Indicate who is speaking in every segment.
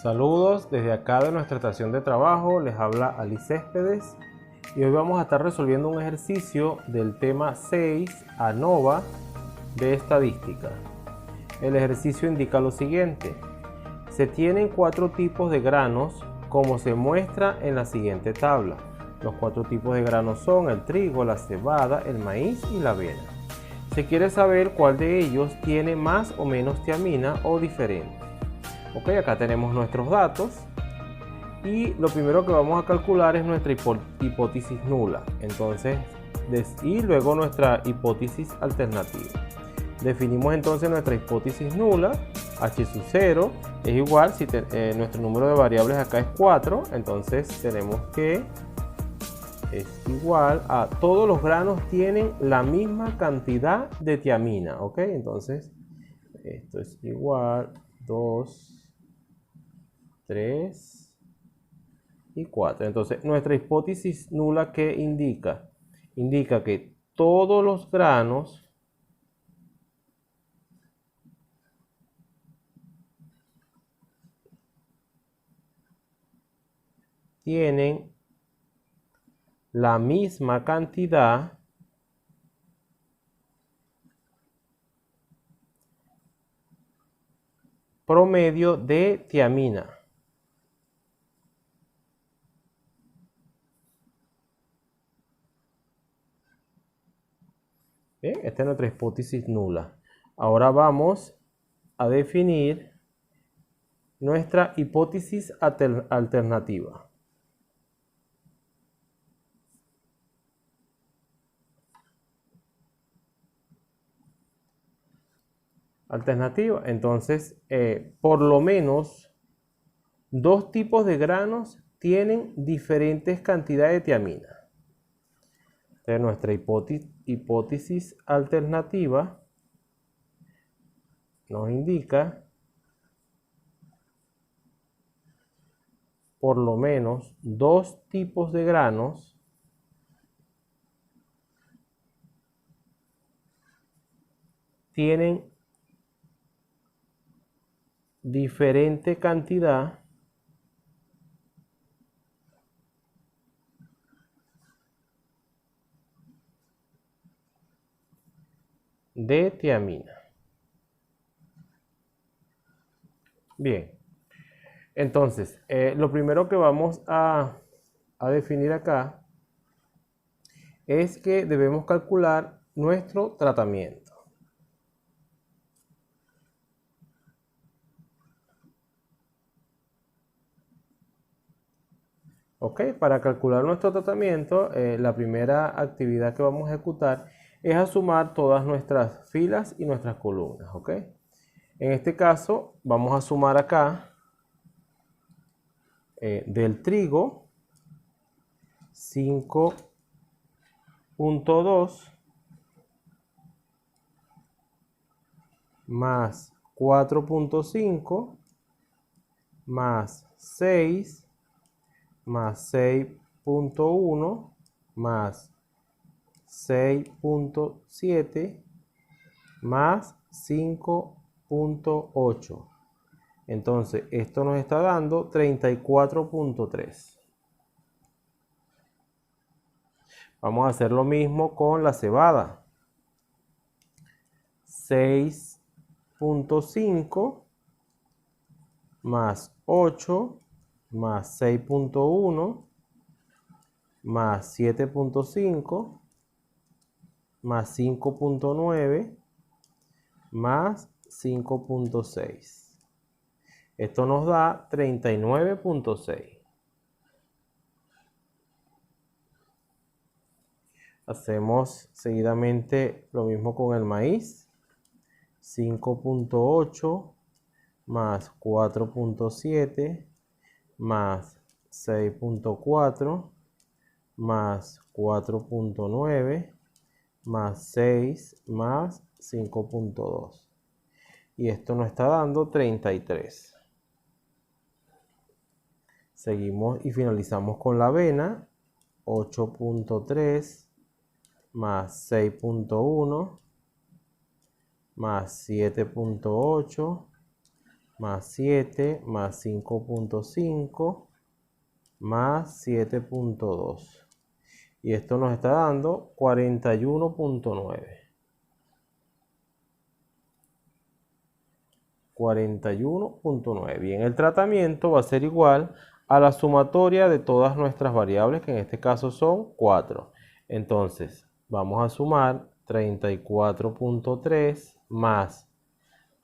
Speaker 1: Saludos desde acá de nuestra estación de trabajo, les habla Ali Céspedes y hoy vamos a estar resolviendo un ejercicio del tema 6 ANOVA de estadística. El ejercicio indica lo siguiente: se tienen 4 tipos de granos como se muestra en la siguiente tabla. Los 4 tipos de granos son el trigo, la cebada, el maíz y la avena. Se quiere saber cuál de ellos tiene más o menos tiamina o diferente. Ok, acá tenemos nuestros datos y lo primero que vamos a calcular es nuestra hipótesis nula. Entonces, y luego nuestra hipótesis alternativa. Definimos entonces nuestra hipótesis nula. H sub 0 es igual, si nuestro número de variables acá es 4, entonces tenemos que es igual a todos los granos tienen la misma cantidad de tiamina. Ok, entonces esto es igual 2, 3 y 4. Entonces nuestra hipótesis nula, ¿qué indica? Indica que todos los granos tienen la misma cantidad promedio de tiamina. Bien, esta es nuestra hipótesis nula. Ahora vamos a definir nuestra hipótesis alternativa. Entonces, por lo menos 2 tipos de granos tienen diferentes cantidades de tiamina. Entonces, nuestra hipótesis alternativa nos indica por lo menos 2 tipos de granos tienen diferente cantidad de tiamina. Bien, entonces lo primero que vamos a definir acá es que debemos calcular nuestro tratamiento. Ok, para calcular nuestro tratamiento, la primera actividad que vamos a ejecutar es a sumar todas nuestras filas y nuestras columnas. Ok, en este caso vamos a sumar acá del trigo 5.2 más 4.5 más 6 más 6.1 más 6.7 más 5.8. Entonces esto nos está dando 34.3. Vamos a hacer lo mismo con la cebada. 6.5 más 8 más 6.1 más 7.5 más 5.9 más 5.6. Esto nos da 39.6. Hacemos seguidamente lo mismo con el maíz. 5.8 más 4.7 más 6.4 más 4.9 más 6 más 5.2. Y esto nos está dando 33. Seguimos y finalizamos con la avena. 8.3 más 6.1 más 7.8 más 7 más 5.5 más 7.2. Y esto nos está dando 41.9. 41.9. Bien, el tratamiento va a ser igual a la sumatoria de todas nuestras variables, que en este caso son 4. Entonces, vamos a sumar 34.3 más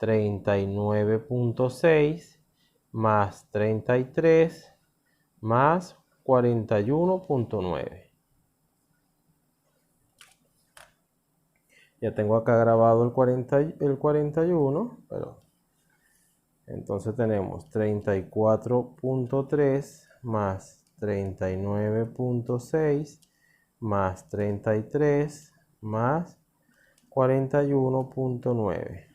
Speaker 1: 39.6 más 33 más 41.9. Ya tengo acá grabado el 41, pero entonces tenemos 34.3 más 39.6 más 33 más 41.9.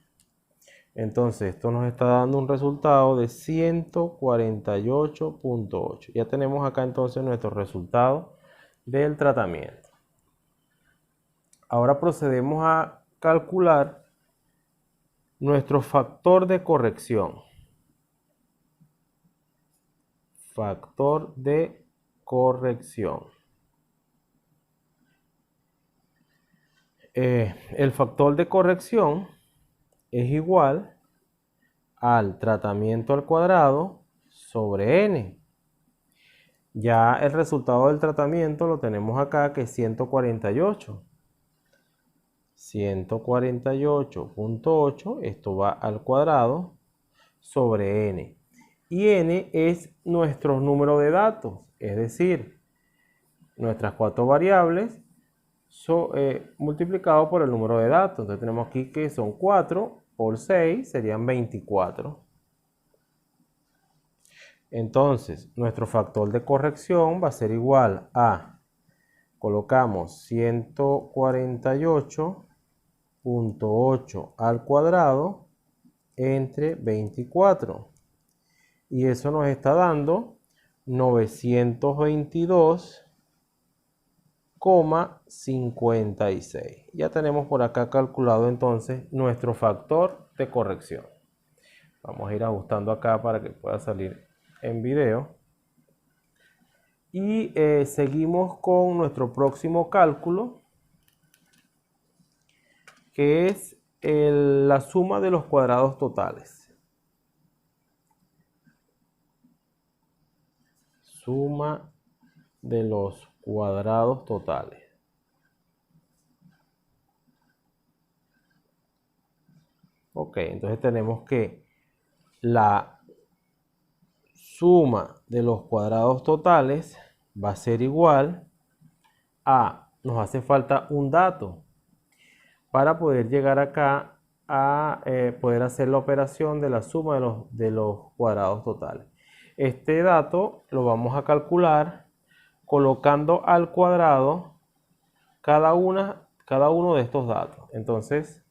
Speaker 1: Entonces esto nos está dando un resultado de 148.8. Ya tenemos acá entonces nuestro resultado del tratamiento. Ahora procedemos a calcular nuestro factor de corrección. Factor de corrección. El factor de corrección es igual al tratamiento al cuadrado sobre n. Ya el resultado del tratamiento lo tenemos acá, que es 148. 148.8, esto va al cuadrado sobre n. Y n es nuestro número de datos, es decir, nuestras 4 variables multiplicado por el número de datos. Entonces tenemos aquí que son 4 por 6, serían 24. Entonces, nuestro factor de corrección va a ser igual a, colocamos 148.8 al cuadrado entre 24. Y eso nos está dando 922,56. Ya tenemos por acá calculado entonces nuestro factor de corrección. Vamos a ir ajustando acá para que pueda salir en video. Y seguimos con nuestro próximo cálculo, que es la suma de los cuadrados totales. Suma de los cuadrados totales. Ok, entonces tenemos que la suma de los cuadrados totales va a ser igual a, nos hace falta un dato para poder llegar acá a poder hacer la operación de la suma de los cuadrados totales. Este dato lo vamos a calcular colocando al cuadrado cada uno de estos datos. Entonces,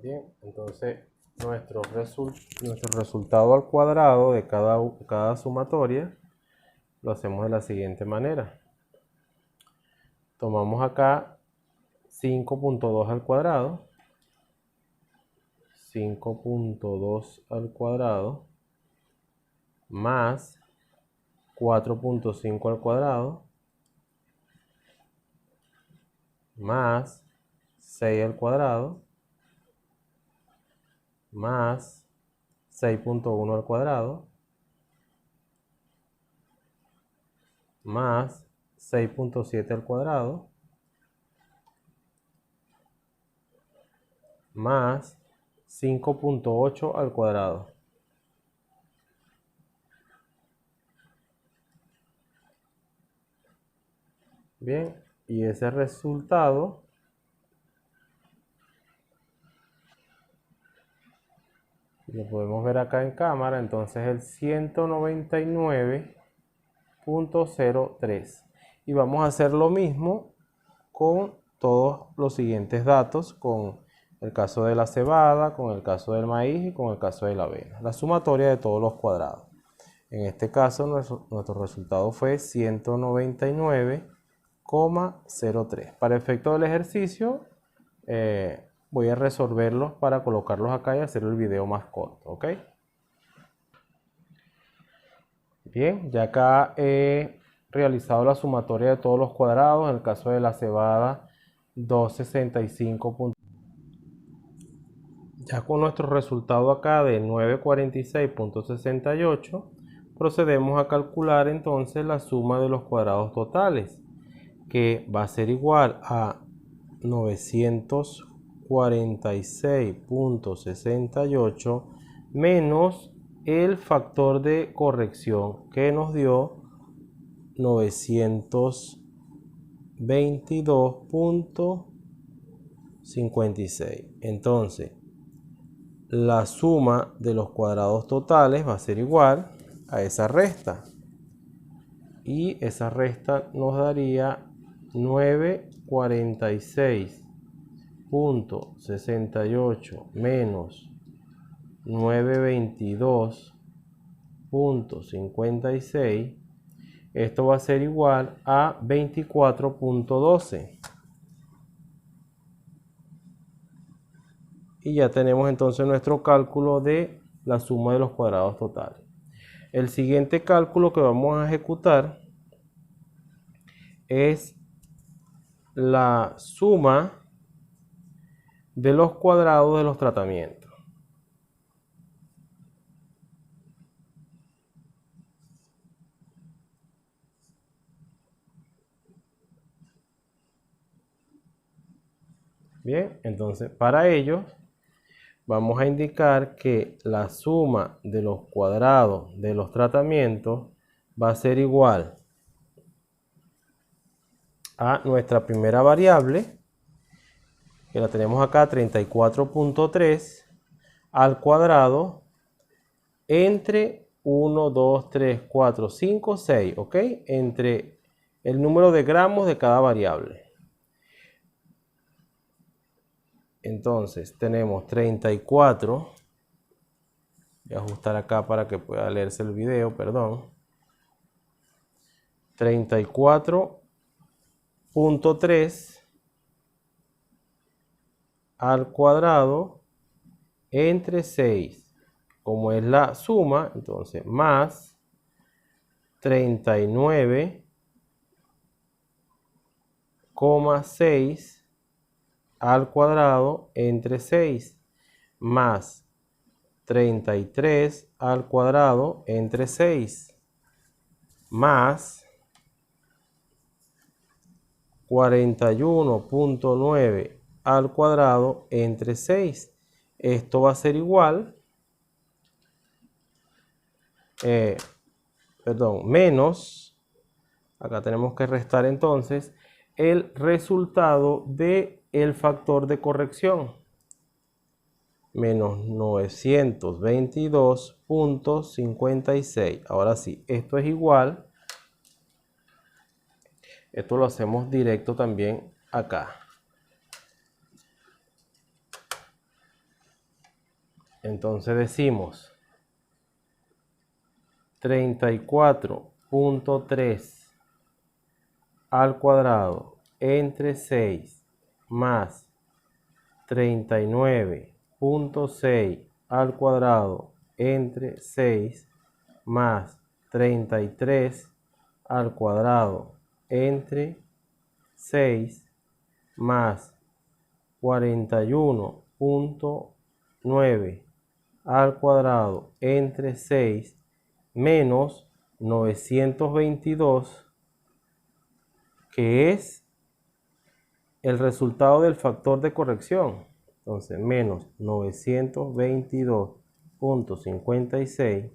Speaker 1: bien, entonces nuestro resultado al cuadrado de cada sumatoria lo hacemos de la siguiente manera. Tomamos acá 5.2 al cuadrado, 5.2 al cuadrado, más 4.5 al cuadrado, más 6 al cuadrado, más 6.1 al cuadrado, más 6.7 al cuadrado, más 5.8 al cuadrado. Bien, y ese resultado lo podemos ver acá en cámara. Entonces el 199.03. Y vamos a hacer lo mismo con todos los siguientes datos, con el caso de la cebada, con el caso del maíz y con el caso de la avena. La sumatoria de todos los cuadrados. En este caso nuestro resultado fue 199,03. Para efecto del ejercicio voy a resolverlos para colocarlos acá y hacer el video más corto, ¿ok? Bien, ya acá he realizado la sumatoria de todos los cuadrados. En el caso de la cebada, 265. Ya con nuestro resultado acá de 946.68, procedemos a calcular entonces la suma de los cuadrados totales, que va a ser igual a 946.68 menos el factor de corrección que nos dio 922.56. Entonces, la suma de los cuadrados totales va a ser igual a esa resta. Y esa resta nos daría 946.68 menos 922.56. Esto va a ser igual a 24.12. Y ya tenemos entonces nuestro cálculo de la suma de los cuadrados totales. El siguiente cálculo que vamos a ejecutar es la suma de los cuadrados de los tratamientos. Bien, entonces para ello vamos a indicar que la suma de los cuadrados de los tratamientos va a ser igual a nuestra primera variable, que la tenemos acá, 34.3 al cuadrado entre 1, 2, 3, 4, 5, 6, ¿ok? Entre el número de gramos de cada variable. Entonces tenemos 34, voy a ajustar acá para que pueda leerse el video, perdón. 34.3 al cuadrado entre 6, como es la suma, entonces más 39,6 al cuadrado entre 6 más 33 al cuadrado entre 6 más 41.9 al cuadrado entre 6. Esto va a ser igual, menos, acá tenemos que restar entonces el resultado de el factor de corrección, menos 922.56. Ahora sí, esto es igual, esto lo hacemos directo también acá. Entonces decimos 34.3 al cuadrado entre 6 más 39.6 al cuadrado entre 6 más 33 al cuadrado entre 6 más 41.9 al cuadrado entre 6 menos 922, que es el resultado del factor de corrección. Entonces menos 922.56,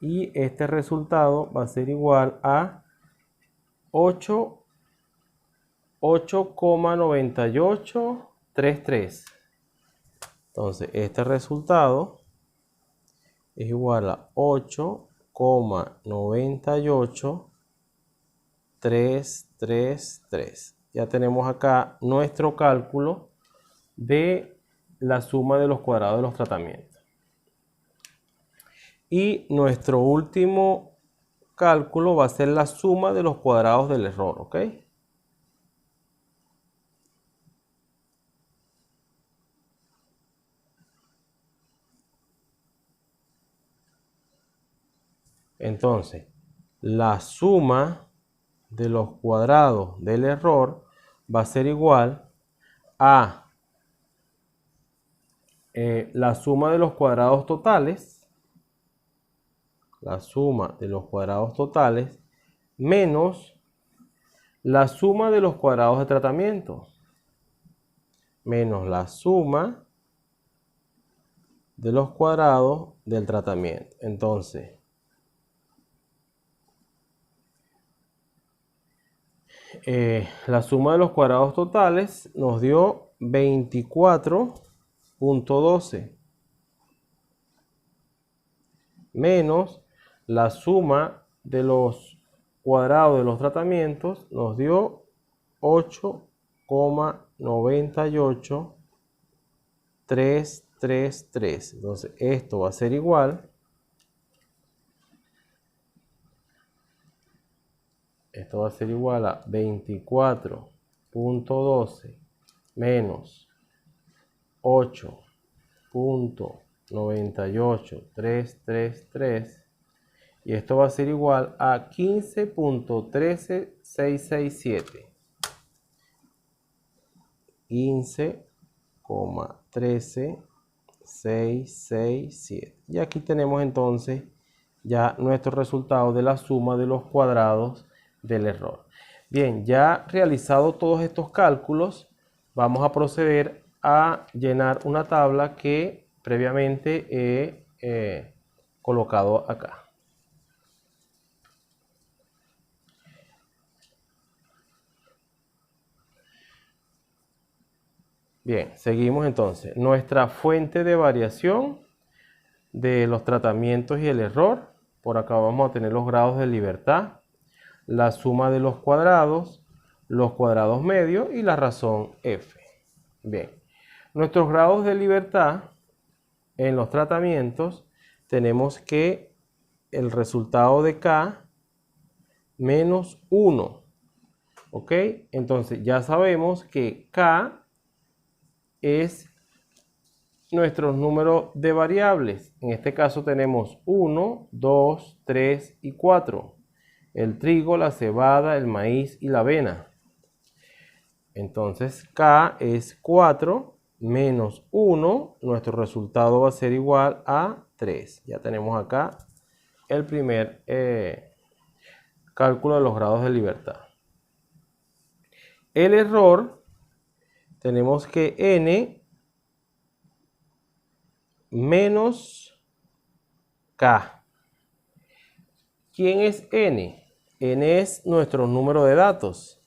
Speaker 1: y este resultado va a ser igual a 8,9833. Entonces este resultado es igual a 8,98333. Ya tenemos acá nuestro cálculo de la suma de los cuadrados de los tratamientos. Y nuestro último cálculo va a ser la suma de los cuadrados del error, ¿ok? Entonces, la suma de los cuadrados del error va a ser igual a la suma de los cuadrados totales, menos la suma de los cuadrados de tratamiento, menos la suma de los cuadrados del tratamiento. Entonces, la suma de los cuadrados totales nos dio 24.12 menos la suma de los cuadrados de los tratamientos nos dio 8,98333. Entonces esto va a ser igual a 24.12 menos 8,98333, y esto va a ser igual a 15.13667. 15,13667. Y aquí tenemos entonces ya nuestro resultado de la suma de los cuadrados del error. Bien, ya realizado todos estos cálculos, vamos a proceder a llenar una tabla que previamente he colocado acá. Bien, seguimos entonces. Nuestra fuente de variación de los tratamientos y el error. Por acá vamos a tener los grados de libertad, la suma de los cuadrados medios y la razón F. Bien, nuestros grados de libertad en los tratamientos tenemos que el resultado de K menos 1. ¿Ok? Entonces ya sabemos que K es nuestros números de variables. En este caso tenemos 1, 2, 3 y 4. El trigo, la cebada, el maíz y la avena. Entonces K es 4 menos 1. Nuestro resultado va a ser igual a 3. Ya tenemos acá el primer cálculo de los grados de libertad. El error, tenemos que N menos K. ¿Quién es N? N es nuestro número de datos.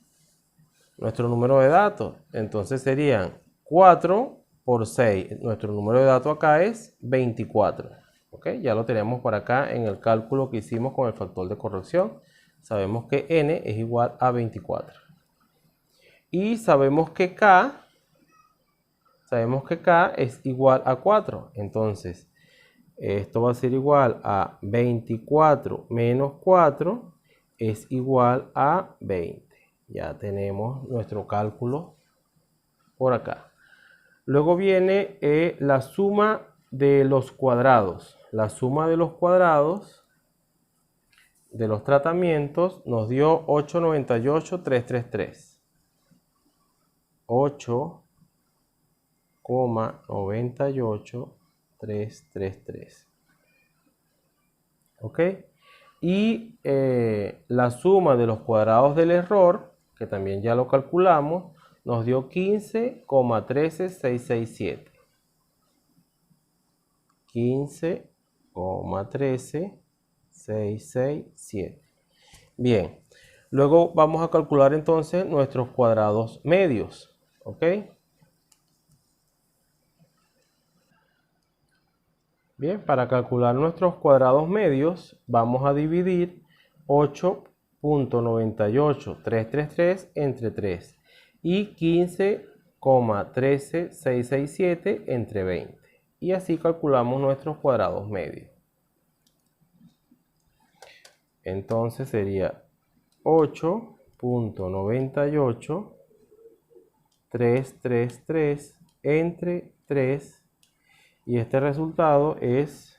Speaker 1: Entonces serían 4 por 6. Nuestro número de datos acá es 24. ¿Ok? Ya lo tenemos por acá en el cálculo que hicimos con el factor de corrección. Sabemos que N es igual a 24. Y sabemos que K es igual a 4. Entonces, esto va a ser igual a 24 menos 4 es igual a 20. Ya tenemos nuestro cálculo por acá. Luego viene la suma de los cuadrados. La suma de los cuadrados de los tratamientos nos dio 8,98333. 8,98333. ¿Ok? Y la suma de los cuadrados del error, que también ya lo calculamos, nos dio 15,13667. 15,13667. Bien, luego vamos a calcular entonces nuestros cuadrados medios. ¿Ok? Bien, para calcular nuestros cuadrados medios vamos a dividir 8,98333 entre 3 y 15,13667 entre 20. Y así calculamos nuestros cuadrados medios. Entonces sería 8,98333 entre 3. Y este resultado es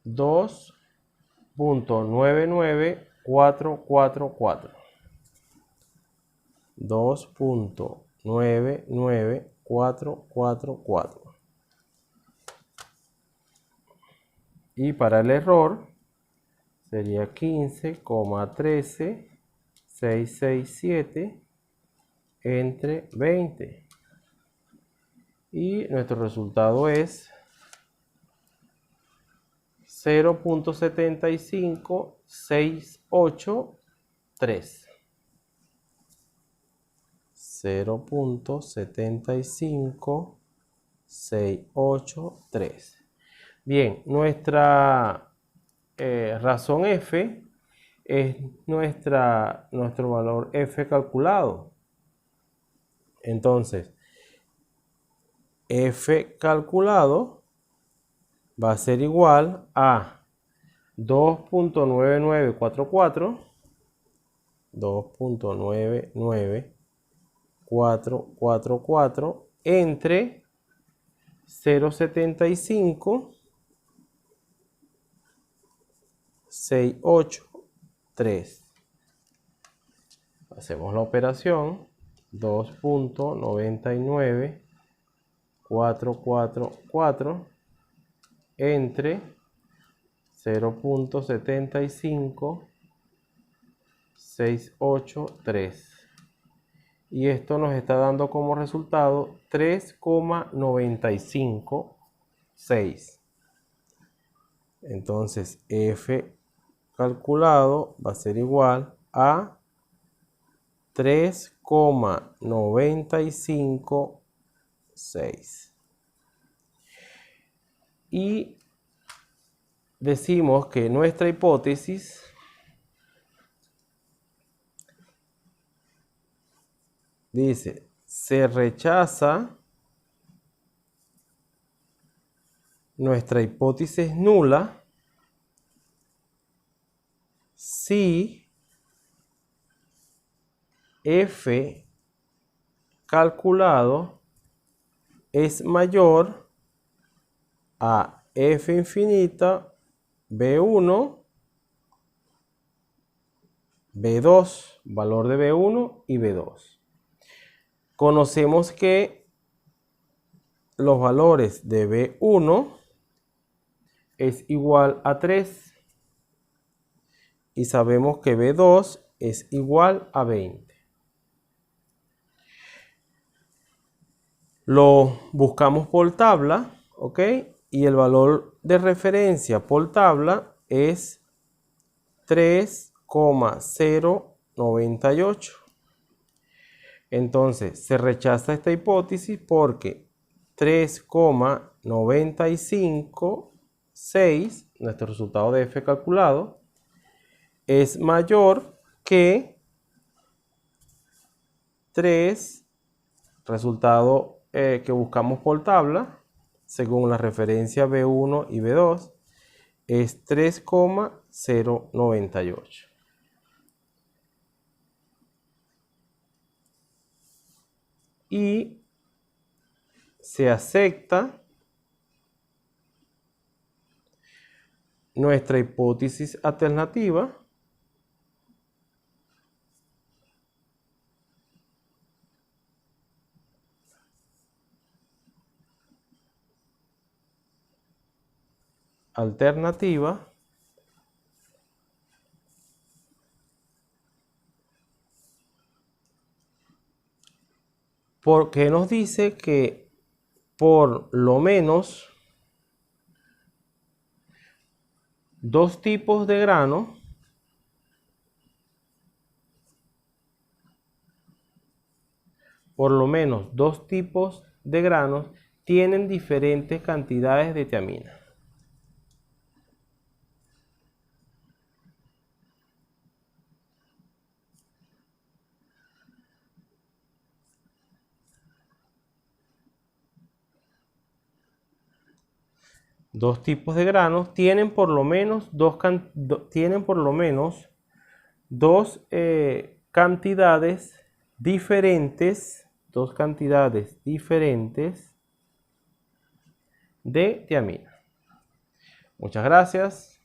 Speaker 1: 2.99444. 2.99444. Y para el error sería 15,13667 entre 20. Y nuestro resultado es 0.75683. 0.75683. Bien, nuestra razón f es nuestro valor f calculado. Entonces, f calculado va a ser igual a 2.9944, 2.99444 entre 0.75683. Hacemos la operación. 2.99444 entre 0.75683. Y esto nos está dando como resultado 3,956. Entonces f calculado va a ser igual a 3,956. Y decimos que nuestra hipótesis dice: se rechaza, nuestra hipótesis nula si f calculado es mayor a f infinita b1, b2, valor de b1 y b2. Conocemos que los valores de b1 es igual a 3 y sabemos que b2 es igual a 20. Lo buscamos por tabla, ¿ok? Y el valor de referencia por tabla es 3,098. Entonces se rechaza esta hipótesis porque 3,956, nuestro resultado de f calculado, es mayor que 3, resultado que buscamos por tabla, según la referencia B1 y B2, es 3,098. Y se acepta nuestra hipótesis alternativa, porque nos dice que por lo menos dos tipos de grano granos tienen diferentes cantidades de tiamina. Dos tipos de granos tienen por lo menos dos cantidades diferentes de tiamina. Muchas gracias.